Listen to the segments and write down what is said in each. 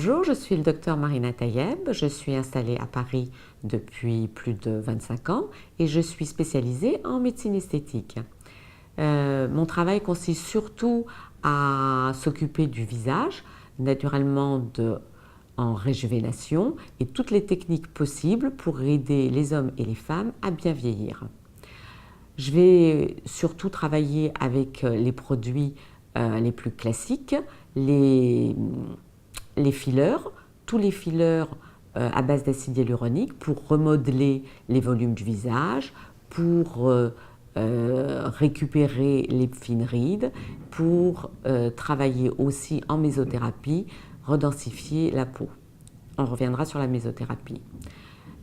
Bonjour, je suis le docteur Marina Tayeb, je suis installée à Paris depuis plus de 25 ans et je suis spécialisée en médecine esthétique. Mon travail consiste surtout à s'occuper du visage, naturellement en réjuvénation et toutes les techniques possibles pour aider les hommes et les femmes à bien vieillir. Je vais surtout travailler avec les produits les plus classiques, les fillers, tous les fillers à base d'acide hyaluronique pour remodeler les volumes du visage, pour récupérer les fines rides, pour travailler aussi en mésothérapie, redensifier la peau. On reviendra sur la mésothérapie.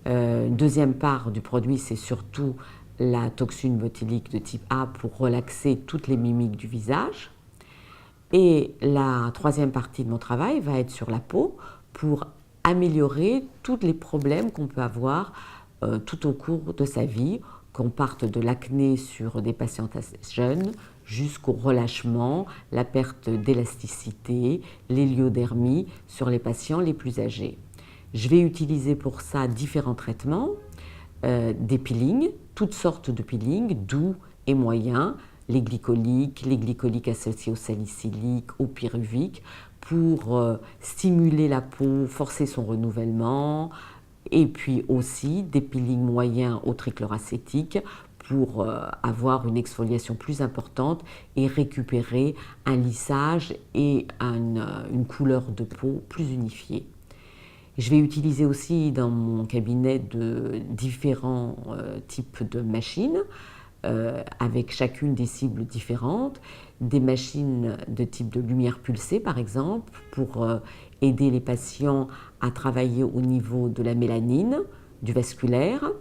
Une deuxième part du produit, c'est surtout la toxine botulique de type A pour relaxer toutes les mimiques du visage. Et la troisième partie de mon travail va être sur la peau pour améliorer tous les problèmes qu'on peut avoir tout au cours de sa vie, qu'on parte de l'acné sur des patientes assez jeunes jusqu'au relâchement, la perte d'élasticité, l'héliodermie sur les patients les plus âgés. Je vais utiliser pour ça différents traitements, des peelings, toutes sortes de peelings, doux et moyens, les glycoliques associés au salicylique, au pyruvique, pour stimuler la peau, forcer son renouvellement, et puis aussi des peelings moyens au trichloracétique pour avoir une exfoliation plus importante et récupérer un lissage et une couleur de peau plus unifiée. Je vais utiliser aussi dans mon cabinet de différents types de machines avec chacune des cibles différentes, des machines de type de lumière pulsée par exemple pour aider les patients à travailler au niveau de la mélanine, du vasculaire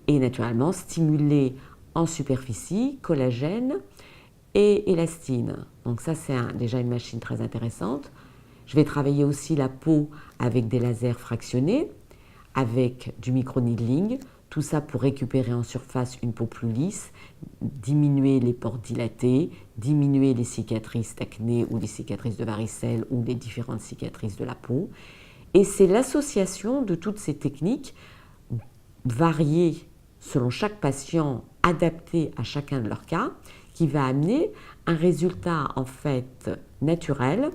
et naturellement stimuler en superficie collagène et élastine. Donc ça c'est déjà une machine très intéressante. Je vais travailler aussi la peau avec des lasers fractionnés, avec du microneedling, tout ça pour récupérer en surface une peau plus lisse, diminuer les pores dilatés, diminuer les cicatrices d'acné ou les cicatrices de varicelle ou les différentes cicatrices de la peau. Et c'est l'association de toutes ces techniques variées selon chaque patient, adaptées à chacun de leurs cas, qui va amener un résultat en fait naturel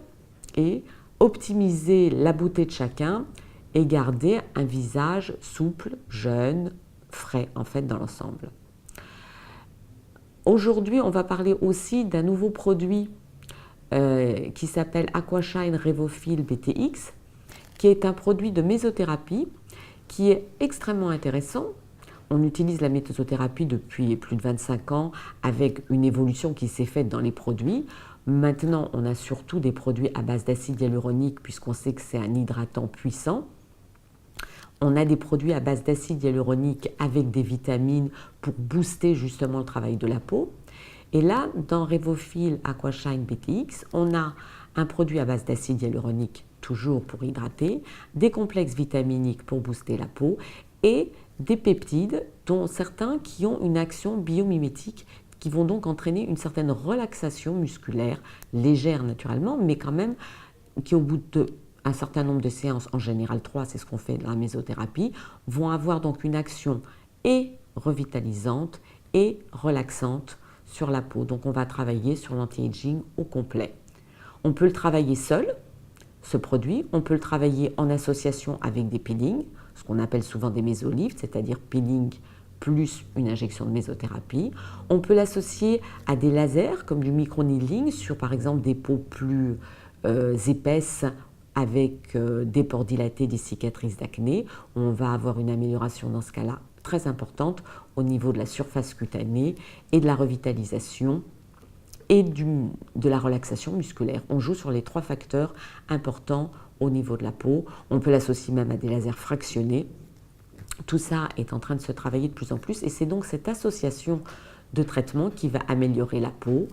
et optimiser la beauté de chacun et garder un visage souple, jeune, frais en fait dans l'ensemble. Aujourd'hui, on va parler aussi d'un nouveau produit qui s'appelle Aquashine Revofil BTX, qui est un produit de mésothérapie qui est extrêmement intéressant. On utilise la mésothérapie depuis plus de 25 ans avec une évolution qui s'est faite dans les produits. Maintenant, on a surtout des produits à base d'acide hyaluronique puisqu'on sait que c'est un hydratant puissant. On a des produits à base d'acide hyaluronique avec des vitamines pour booster justement le travail de la peau. Et là, dans Revofil Aquashine BTX, on a un produit à base d'acide hyaluronique, toujours pour hydrater, des complexes vitaminiques pour booster la peau et des peptides, dont certains qui ont une action biomimétique qui vont donc entraîner une certaine relaxation musculaire, légère naturellement, mais quand même qui au bout d'un certain nombre de séances, en général 3, c'est ce qu'on fait dans la mésothérapie, vont avoir donc une action et revitalisante et relaxante sur la peau. Donc on va travailler sur l'anti-aging au complet. On peut le travailler seul, ce produit, on peut le travailler en association avec des peelings, ce qu'on appelle souvent des mésolifts, c'est-à-dire peeling plus une injection de mésothérapie. On peut l'associer à des lasers comme du microneedling sur par exemple des peaux plus épaisses avec des pores dilatés, des cicatrices d'acné. On va avoir une amélioration dans ce cas-là très importante au niveau de la surface cutanée et de la revitalisation et de la relaxation musculaire. On joue sur les 3 facteurs importants au niveau de la peau. On peut l'associer même à des lasers fractionnés. Tout ça est en train de se travailler de plus en plus et c'est donc cette association de traitements qui va améliorer la peau.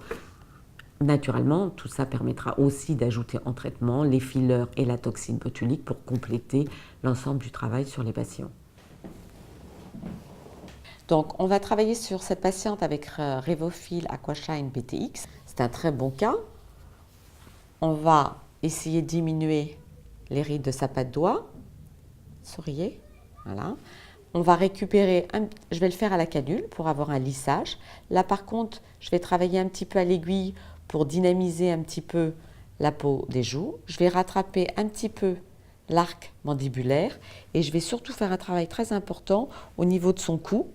Naturellement, tout ça permettra aussi d'ajouter en traitement les fillers et la toxine botulique pour compléter l'ensemble du travail sur les patients. Donc, on va travailler sur cette patiente avec Revofil Aquashine BTX. C'est un très bon cas. On va essayer de diminuer les rides de sa patte doigt. Souriez. Voilà. On va récupérer, je vais le faire à la canule pour avoir un lissage. Là par contre, je vais travailler un petit peu à l'aiguille pour dynamiser un petit peu la peau des joues. Je vais rattraper un petit peu l'arc mandibulaire et je vais surtout faire un travail très important au niveau de son cou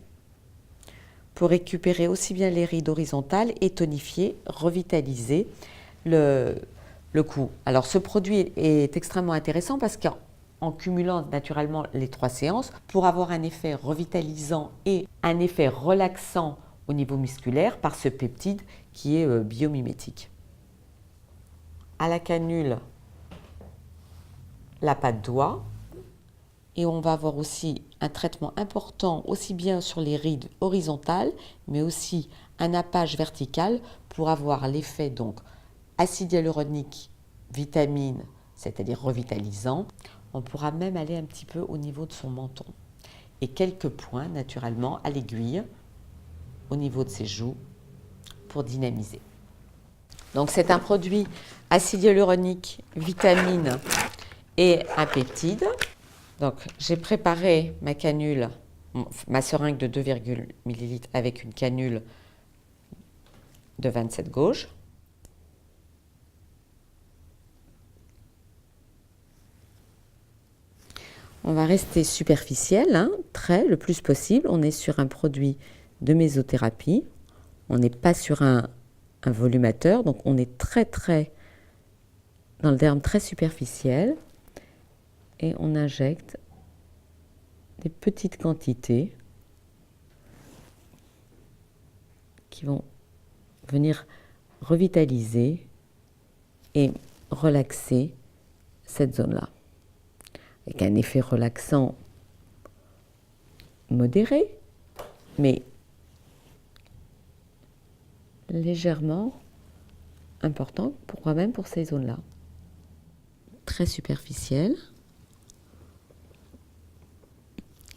pour récupérer aussi bien les rides horizontales et tonifier, revitaliser le cou. Alors ce produit est extrêmement intéressant parce qu'en cumulant naturellement les 3 séances, pour avoir un effet revitalisant et un effet relaxant au niveau musculaire par ce peptide qui est biomimétique. À la canule, la patte doigt, et on va avoir aussi un traitement important aussi bien sur les rides horizontales mais aussi un nappage vertical pour avoir l'effet donc acide hyaluronique, vitamine, c'est-à-dire revitalisant. On pourra même aller un petit peu au niveau de son menton et quelques points naturellement à l'aiguille au niveau de ses joues pour dynamiser. Donc c'est un produit acide hyaluronique, vitamine et un peptide. Donc j'ai préparé ma canule, ma seringue de 2, ml avec une canule de 27 gauges. On va rester superficiel, hein, le plus possible. On est sur un produit de mésothérapie. On n'est pas sur un volumateur, donc on est très dans le derme très superficiel. Et on injecte des petites quantités qui vont venir revitaliser et relaxer cette zone-là. Avec un effet relaxant modéré, mais légèrement important, même pour ces zones-là. Très superficiel.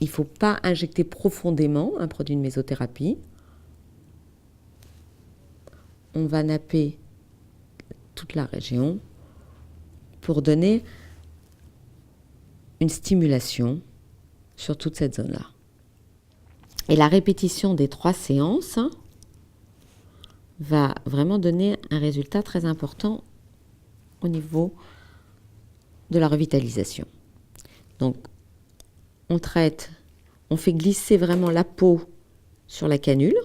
Il ne faut pas injecter profondément un produit de mésothérapie. On va napper toute la région pour donner une stimulation sur toute cette zone-là. Et la répétition des 3 séances va vraiment donner un résultat très important au niveau de la revitalisation. Donc, on fait glisser vraiment la peau sur la canule.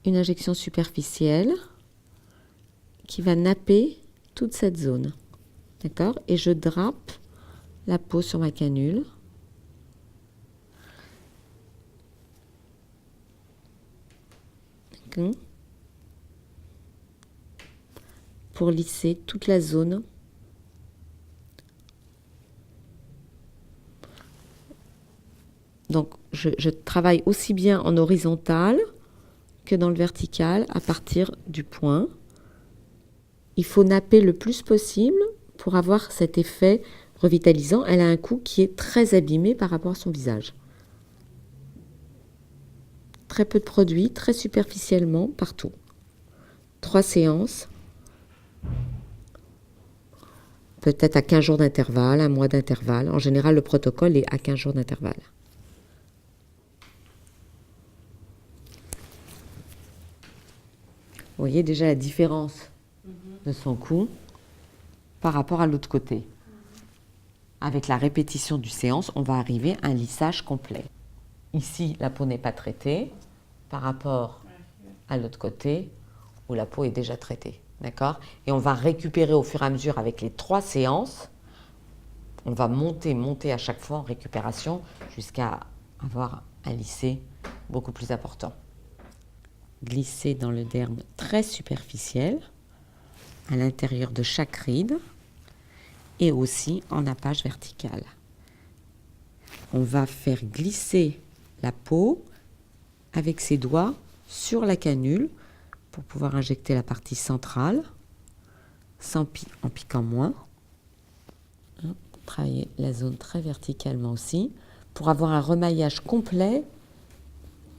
Une injection superficielle qui va napper toute cette zone. D'accord ? Et je drape la peau sur ma canule. D'accord ? Pour lisser toute la zone. Donc, je travaille aussi bien en horizontal que dans le vertical à partir du point. Il faut napper le plus possible pour avoir cet effet revitalisant. Elle a un cou qui est très abîmé par rapport à son visage. Très peu de produits, très superficiellement, partout. 3 séances. Peut-être à 15 jours d'intervalle, 1 mois d'intervalle. En général, le protocole est à 15 jours d'intervalle. Vous voyez déjà la différence de son cou par rapport à l'autre côté. Avec la répétition du séance, on va arriver à un lissage complet. Ici, la peau n'est pas traitée par rapport à l'autre côté où la peau est déjà traitée. D'accord ? Et on va récupérer au fur et à mesure avec les 3 séances. On va monter à chaque fois en récupération jusqu'à avoir un lissé beaucoup plus important. Glisser dans le derme très superficiel à l'intérieur de chaque ride et aussi en nappage vertical. On va faire glisser la peau avec ses doigts sur la canule pour pouvoir injecter la partie centrale en piquant moins. Travailler la zone très verticalement aussi pour avoir un remaillage complet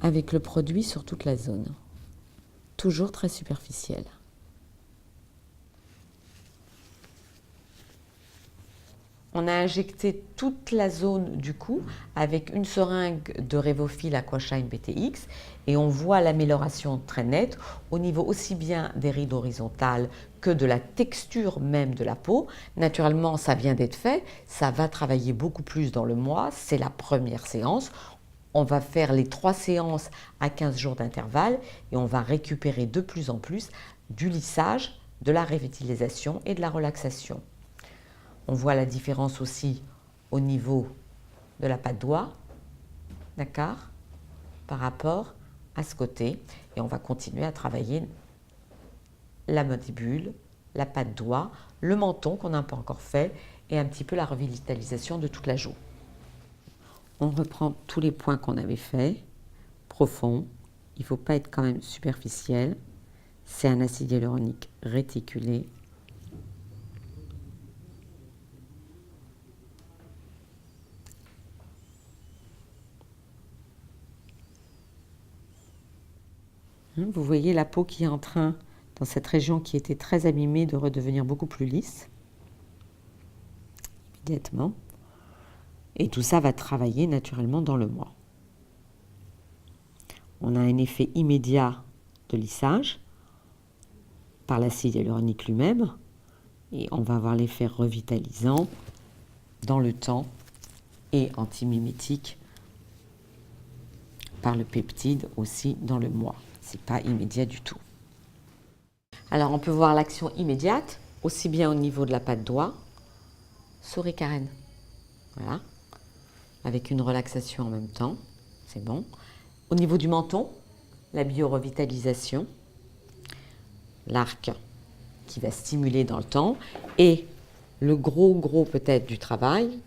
avec le produit sur toute la zone. Toujours très superficiel. On a injecté toute la zone du cou avec une seringue de Revofil Aquashine BTX et on voit l'amélioration très nette au niveau aussi bien des rides horizontales que de la texture même de la peau. Naturellement, ça vient d'être fait, ça va travailler beaucoup plus dans le mois, c'est la première séance. On va faire les 3 séances à 15 jours d'intervalle et on va récupérer de plus en plus du lissage, de la revitalisation et de la relaxation. On voit la différence aussi au niveau de la patte doigt, d'accord, par rapport à ce côté. Et on va continuer à travailler la mandibule, la patte doigt, le menton qu'on n'a pas encore fait et un petit peu la revitalisation de toute la joue. On reprend tous les points qu'on avait faits, profond. Il ne faut pas être quand même superficiel. C'est un acide hyaluronique réticulé. Vous voyez la peau qui est en train, dans cette région qui était très abîmée, de redevenir beaucoup plus lisse, immédiatement. Et tout ça va travailler naturellement dans le mois. On a un effet immédiat de lissage par l'acide hyaluronique lui-même, et on va avoir l'effet revitalisant dans le temps et antimimétique par le peptide aussi dans le mois. C'est pas immédiat du tout. Alors on peut voir l'action immédiate, aussi bien au niveau de la patte doigt. Souris Karen. Voilà. Avec une relaxation en même temps. C'est bon. Au niveau du menton, la biorevitalisation. L'arc qui va stimuler dans le temps. Et le gros peut-être du travail,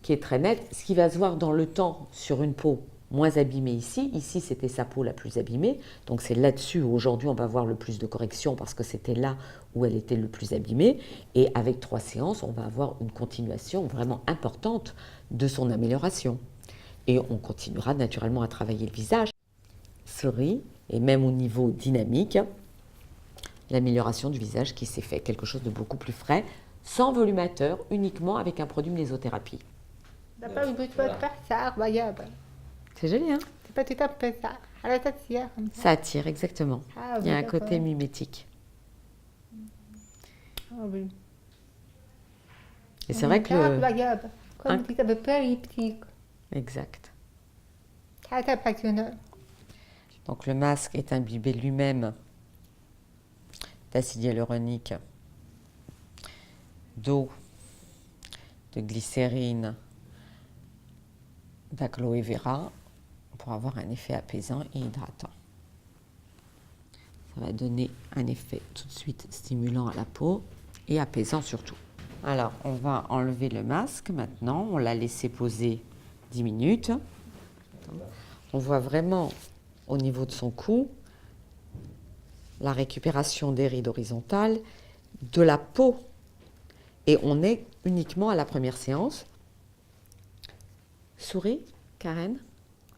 qui est très net, ce qui va se voir dans le temps sur une peau moins abîmée ici. Ici, c'était sa peau la plus abîmée. Donc, c'est là-dessus où aujourd'hui, on va voir le plus de corrections parce que c'était là où elle était le plus abîmée. Et avec 3 séances, on va avoir une continuation vraiment importante de son amélioration. Et on continuera naturellement à travailler le visage. Souris, et même au niveau dynamique, l'amélioration du visage qui s'est fait. Quelque chose de beaucoup plus frais, sans volumateur, uniquement avec un produit mnésothérapie. C'est joli, hein? Ça attire, exactement. Il y a un côté mimétique. Et c'est vrai que exact. Donc le masque est imbibé lui-même d'acide hyaluronique, d'eau, de glycérine, d'aloe vera pour avoir un effet apaisant et hydratant. Ça va donner un effet tout de suite stimulant à la peau et apaisant surtout. Alors, on va enlever le masque maintenant. On l'a laissé poser 10 minutes. On voit vraiment au niveau de son cou la récupération des rides horizontales, de la peau. Et on est uniquement à la première séance. Souris, Karen.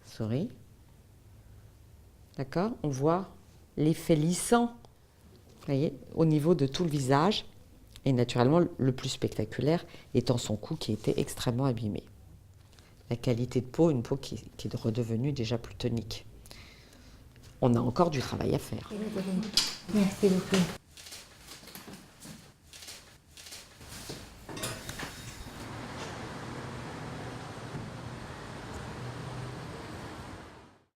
Souris. D'accord? On voit l'effet lissant, vous voyez, au niveau de tout le visage. Et naturellement, le plus spectaculaire étant son cou qui était extrêmement abîmé. La qualité de peau, une peau qui est redevenue déjà plus tonique. On a encore du travail à faire. Merci beaucoup.